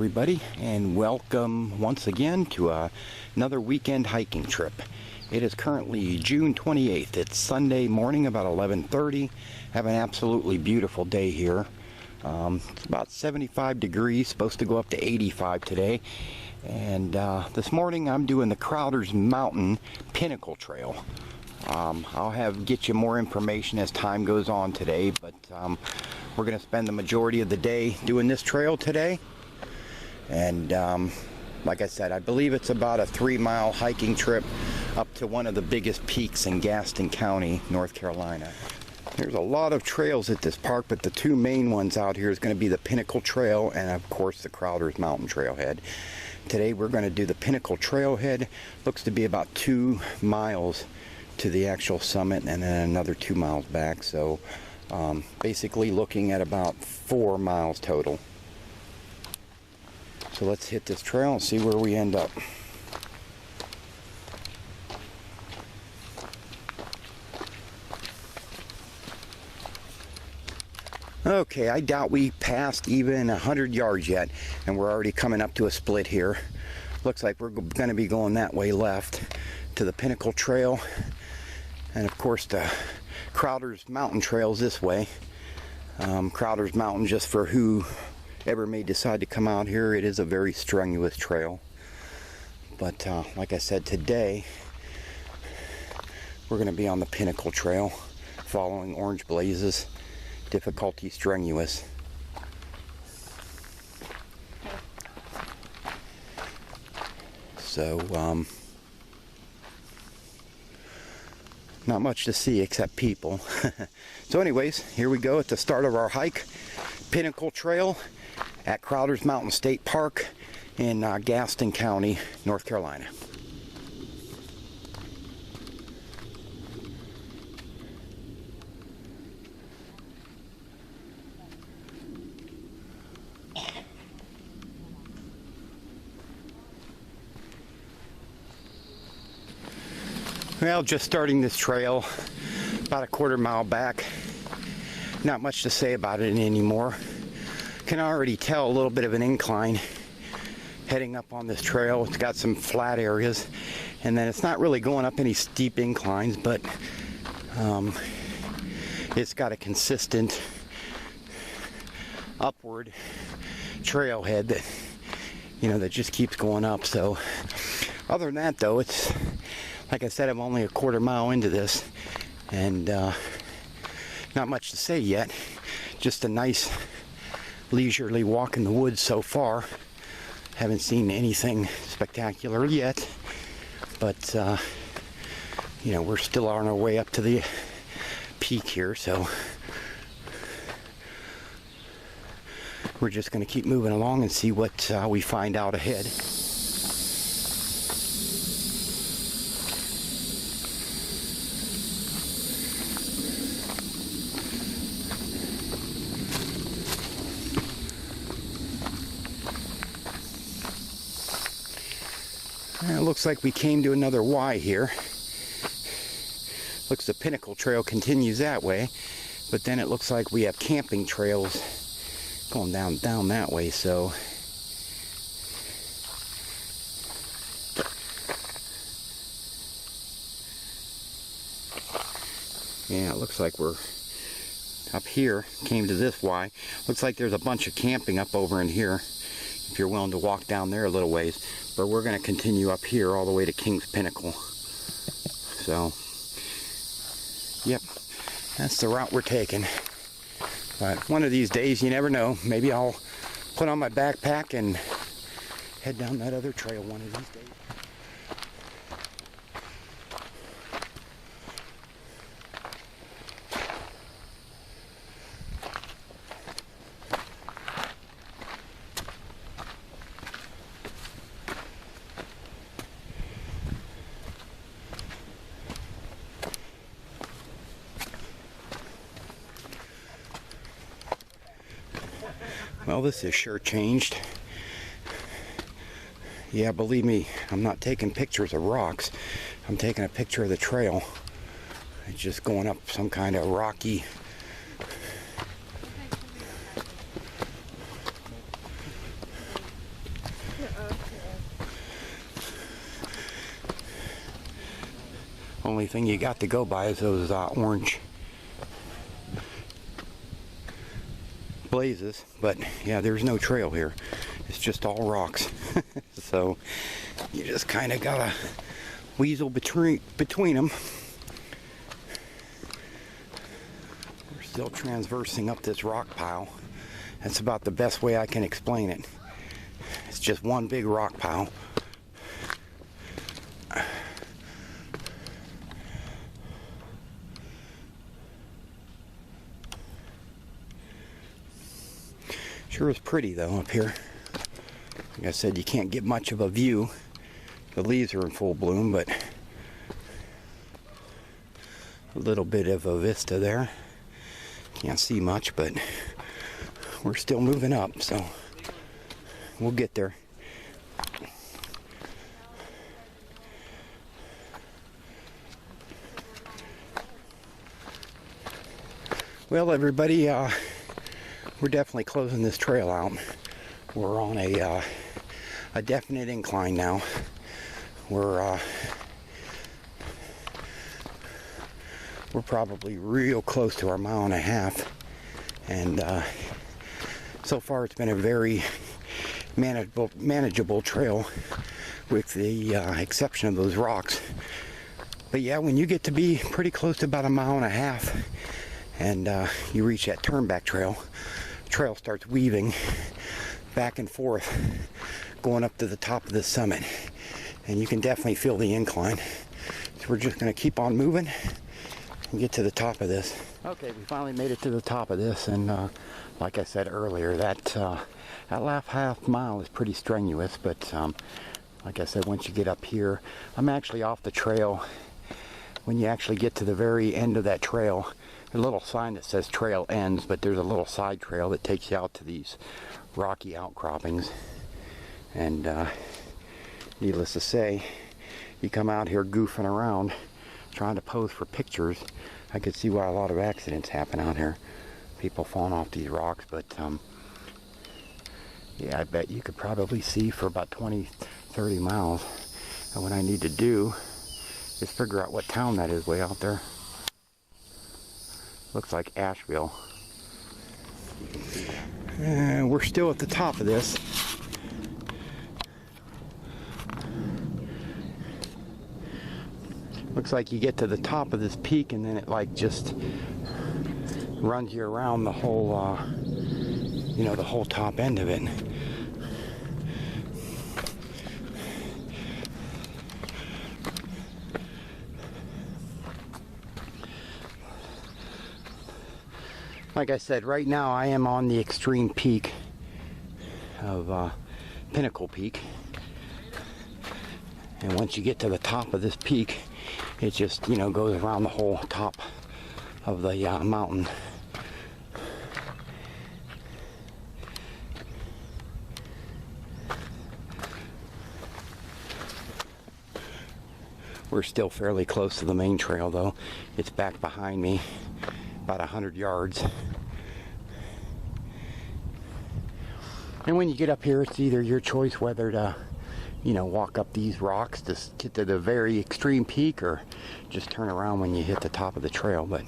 everybody, and welcome once again to another weekend hiking trip. It is currently June 28th. It's Sunday morning, about 11:30. Have an absolutely beautiful day here. It's about 75 degrees, supposed to go up to 85 today. And this morning I'm doing the Crowder's Mountain Pinnacle Trail. I'll get you more information as time goes on today, but we're going to spend the majority of the day doing this trail today. And like I said, I believe it's about a 3-mile hiking trip up to one of the biggest peaks in Gaston County, North Carolina. There's a lot of trails at this park, but the two main ones out here is going to be the Pinnacle Trail and of course the Crowder's Mountain Trailhead. Today we're going to do the Pinnacle Trailhead. Looks to be about 2 miles to the actual summit and then another 2 miles back, so basically looking at about 4 miles total. So let's hit this trail and see where we end up. Okay, I doubt we passed even 100 yards yet, and we're already coming up to a split here. Looks like we're going to be going that way left to the Pinnacle Trail, and of course the Crowder's Mountain Trail's this way. Crowder's Mountain, just for whoever may decide to come out here, it is a very strenuous trail. But like I said, today we're going to be on the Pinnacle Trail, following orange blazes. Difficulty strenuous. So not much to see except people. So anyways, here we go at the start of our hike. Pinnacle Trail at Crowder's Mountain State Park in Gaston County, North Carolina. Well, just starting this trail, about a 1/4 mile back. Not much to say about it anymore. Can already tell a little bit of an incline heading up on this trail. It's got some flat areas, and then it's not really going up any steep inclines, but it's got a consistent upward trailhead that, that just keeps going up. So other than that, though, it's, like I said, I'm only a 1/4 mile into this, and not much to say yet. Just a nice leisurely walk in the woods so far. Haven't seen anything spectacular yet, but we're still on our way up to the peak here, so we're just going to keep moving along and see what we find out ahead. It looks like we came to another Y here. Looks the Pinnacle Trail continues that way, but then it looks like we have camping trails going down that way, so yeah, it looks like we're up here, came to this Y. Looks like there's a bunch of camping up over in here, if you're willing to walk down there a little ways. But we're going to continue up here all the way to King's Pinnacle. So, yep, that's the route we're taking. But one of these days, you never know, maybe I'll put on my backpack and head down that other trail one of these days. Well, this has sure changed. Yeah, believe me, I'm not taking pictures of rocks. I'm taking a picture of the trail. It's just going up some kind of rocky Only thing you got to go by is those orange blazes, but yeah, there's no trail here. It's just all rocks. So you just kind of gotta weasel between them. We're still transversing up this rock pile. That's about the best way I can explain it. It's just one big rock pile. Sure is pretty though up here. Like I said, you can't get much of a view. The leaves are in full bloom, but a little bit of a vista there. Can't see much, but we're still moving up, so we'll get there. Well, everybody, we're definitely closing this trail out. We're on a definite incline now. We're probably real close to our 1.5 miles, and so far it's been a very manageable trail, with the exception of those rocks. But yeah, when you get to be pretty close to about 1.5 miles, and you reach that turnback trail, the trail starts weaving back and forth, going up to the top of the summit, and you can definitely feel the incline. So we're just going to keep on moving and get to the top of this. Okay, we finally made it to the top of this, and like I said earlier, that last half mile is pretty strenuous, but like I said, once you get up here, I'm actually off the trail. When you actually get to the very end of that trail, there's a little sign that says trail ends, but there's a little side trail that takes you out to these rocky outcroppings. And needless to say, you come out here goofing around, trying to pose for pictures. I could see why a lot of accidents happen out here. People falling off these rocks, but yeah, I bet you could probably see for about 20-30 miles. And what I need to do is figure out what town that is way out there. Looks like Asheville. And we're still at the top of this. Looks like you get to the top of this peak and then it like just runs you around the whole, you know, the whole top end of it. Like I said, right now I am on the extreme peak of Pinnacle Peak. And once you get to the top of this peak, it just, you know, goes around the whole top of the mountain. We're still fairly close to the main trail though. It's back behind me, about 100 yards. And when you get up here, it's either your choice whether to, you know, walk up these rocks to get to the very extreme peak, or just turn around when you hit the top of the trail. But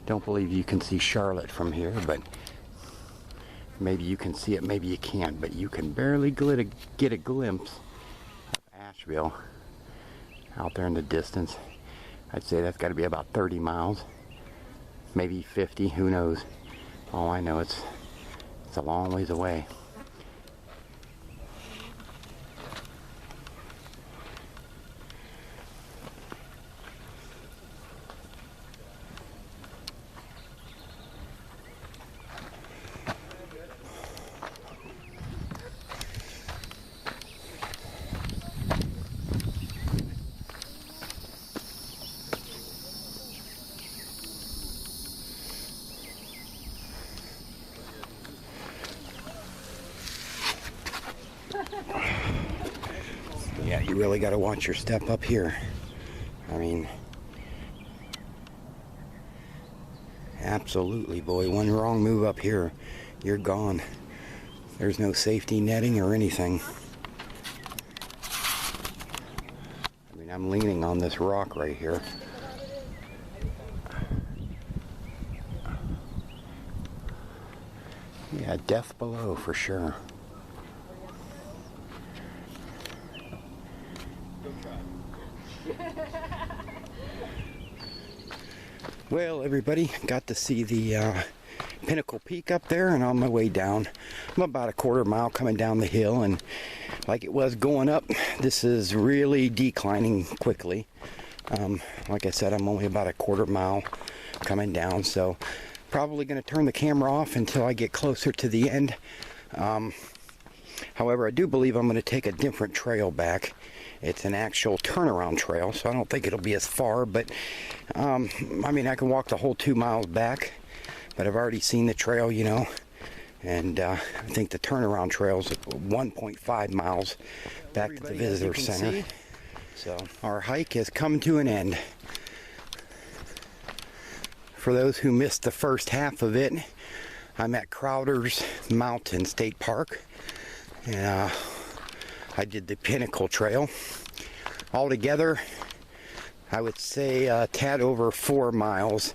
don't believe you can see Charlotte from here, but maybe you can see it, maybe you can't, but you can barely get a glimpse of Asheville out there in the distance. I'd say that's got to be about 30 miles, maybe 50, who knows. All I know, it's a long ways away. Yeah, you really got to watch your step up here. I mean, absolutely, boy. One wrong move up here, you're gone. There's no safety netting or anything. I mean, I'm leaning on this rock right here. Yeah, death below for sure. Well, everybody, got to see the Pinnacle Peak up there, and on my way down, I'm about a quarter mile coming down the hill, and like it was going up, this is really declining quickly. Like I said, I'm only about a quarter mile coming down, so probably going to turn the camera off until I get closer to the end. However, I do believe I'm going to take a different trail back. It's an actual turnaround trail, so I don't think it'll be as far, but I mean, I can walk the whole 2 miles back, but I've already seen the trail, you know, and I think the turnaround trail is 1.5 miles back to the visitor center. So our hike has come to an end. For those who missed the first half of it, I'm at Crowder's Mountain State Park. I did the Pinnacle Trail. Altogether, I would say a tad over 4 miles,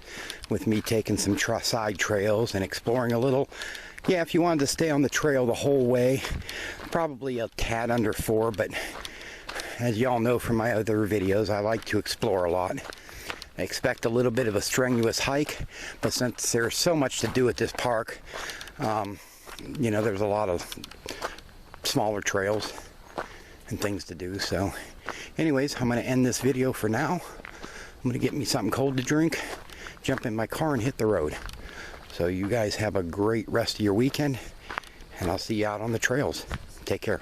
with me taking some side trails and exploring a little. Yeah, if you wanted to stay on the trail the whole way, probably a tad under 4, but as y'all know from my other videos, I like to explore a lot. I expect a little bit of a strenuous hike, but since there's so much to do at this park, you know, there's a lot of smaller trails and things to do. So anyways, I'm going to end this video for now. I'm going to get me something cold to drink, jump in my car, and hit the road. So you guys have a great rest of your weekend, and I'll see you out on the trails. Take care.